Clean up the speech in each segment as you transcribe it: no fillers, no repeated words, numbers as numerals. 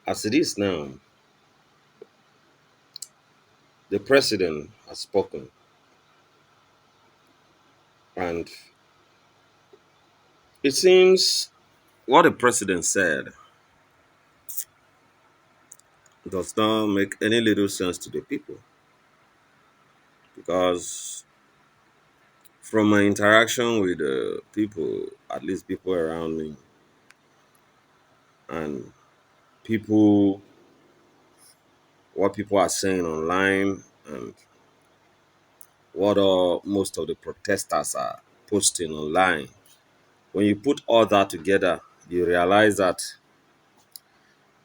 As it is now, the president has spoken, and it seems what the president said does not make any little sense to the people because from my interaction with the people, at least people around me, and people, what people are saying online, and what most of the protesters are posting online, when you put all that together, you realize that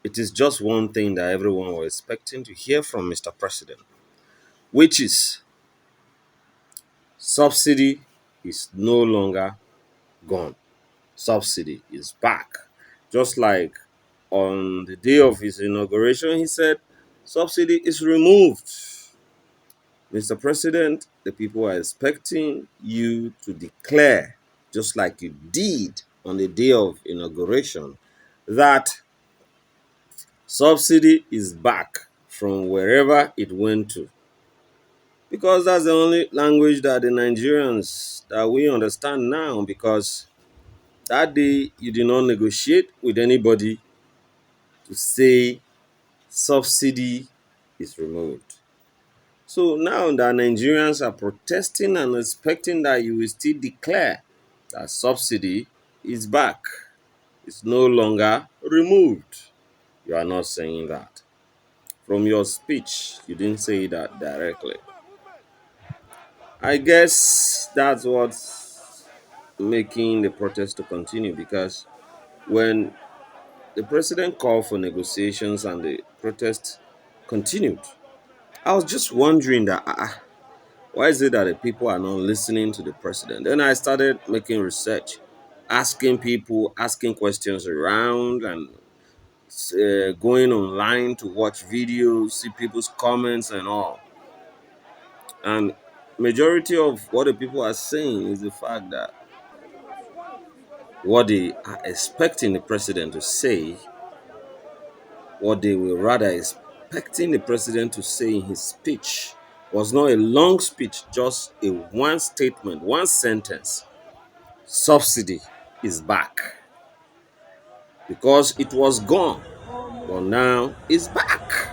it is just one thing that everyone was expecting to hear from Mr. President, which is subsidy is no longer gone. Subsidy is back. Just like on the day of his inauguration, he said subsidy is removed. Mr. President, the people are expecting you to declare, just like you did on the day of inauguration, that subsidy is back from wherever it went to. Because that's the only language that the Nigerians that we understand now. Because that day you did not negotiate with anybody to say subsidy is removed. So now that Nigerians are protesting and expecting that you will still declare that subsidy is back, it's no longer removed. You are not saying that. From your speech, you didn't say that directly. I guess that's what's making the protest to continue because when the president called for negotiations and the protest continued, I was just wondering that why is it that the people are not listening to the president? Then I started making research, asking people, asking questions around, and going online to watch videos, see people's comments and all. And majority of what the people are saying is the fact that what they are expecting the president to say, what they were rather expecting the president to say in his speech, was not a long speech, just a one statement, one sentence. Subsidy is back because it was gone, but now it's back.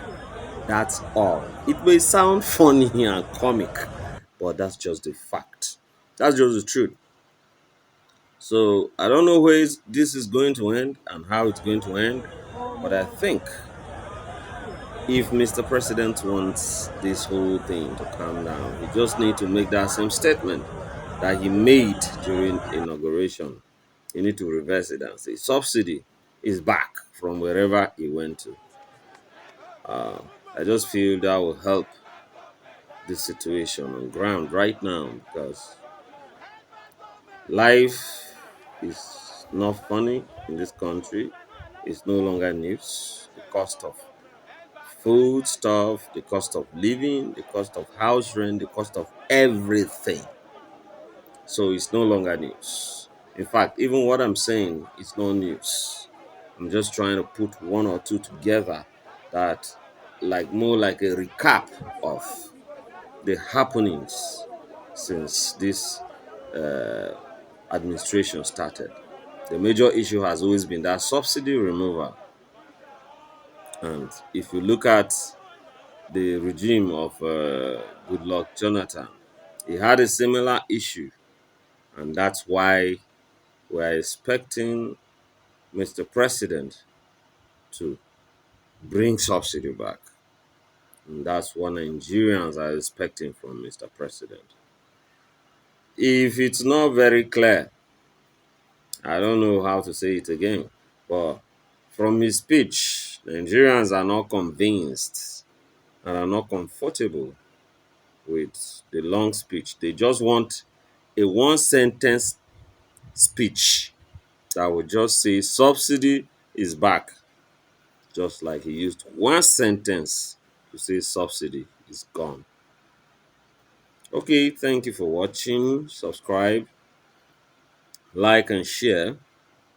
That's all. It may sound funny and comic, but that's just the fact. That's just the truth. So I don't know where this is going to end and how it's going to end, but I think if Mr. President wants this whole thing to calm down, he just need to make that same statement that he made during inauguration. You need to reverse it and say subsidy is back from wherever it went to. I just feel that will help this situation on ground right now because life is not funny in this country. It's no longer news. The cost of food stuff, the cost of living, the cost of house rent, the cost of everything. So it's no longer news. In fact, even what I'm saying is no news. I'm just trying to put one or two together that like more like a recap of the happenings since this uh, administration started. The major issue has always been that subsidy removal. And if you look at the regime of Goodluck Jonathan, he had a similar issue. And that's why we're expecting Mr. President to bring subsidy back. And that's what Nigerians are expecting from Mr. President. If it's not very clear, I don't know how to say it again, but from his speech, Nigerians are not convinced and are not comfortable with the long speech. They just want a one sentence speech that would just say subsidy is back, just like he used one sentence to say subsidy is gone. Okay, thank you for watching. Subscribe, like, and share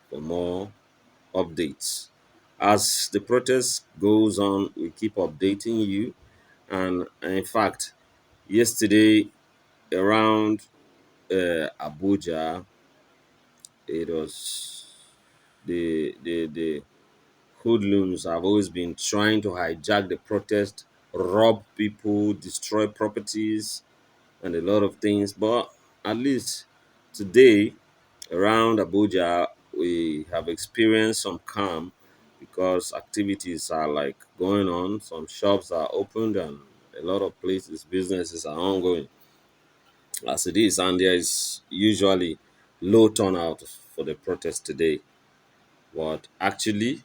for more updates. As the protest goes on, we keep updating you. And in fact, yesterday around Abuja, it was the hoodlums have always been trying to hijack the protest, rob people, destroy properties, and a lot of things. But at least today, around Abuja, we have experienced some calm because activities are like going on. Some shops are opened, and a lot of places, businesses are ongoing as it is. And there is usually low turnout for the protest today. But actually,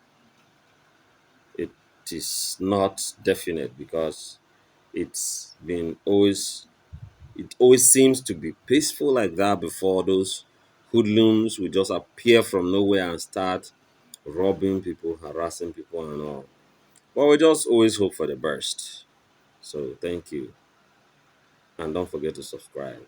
it is not definite because it's been always it always seems to be peaceful like that before those hoodlums will just appear from nowhere and start robbing people, harassing people, and all. But we just always hope for the best. So thank you, and don't forget to subscribe.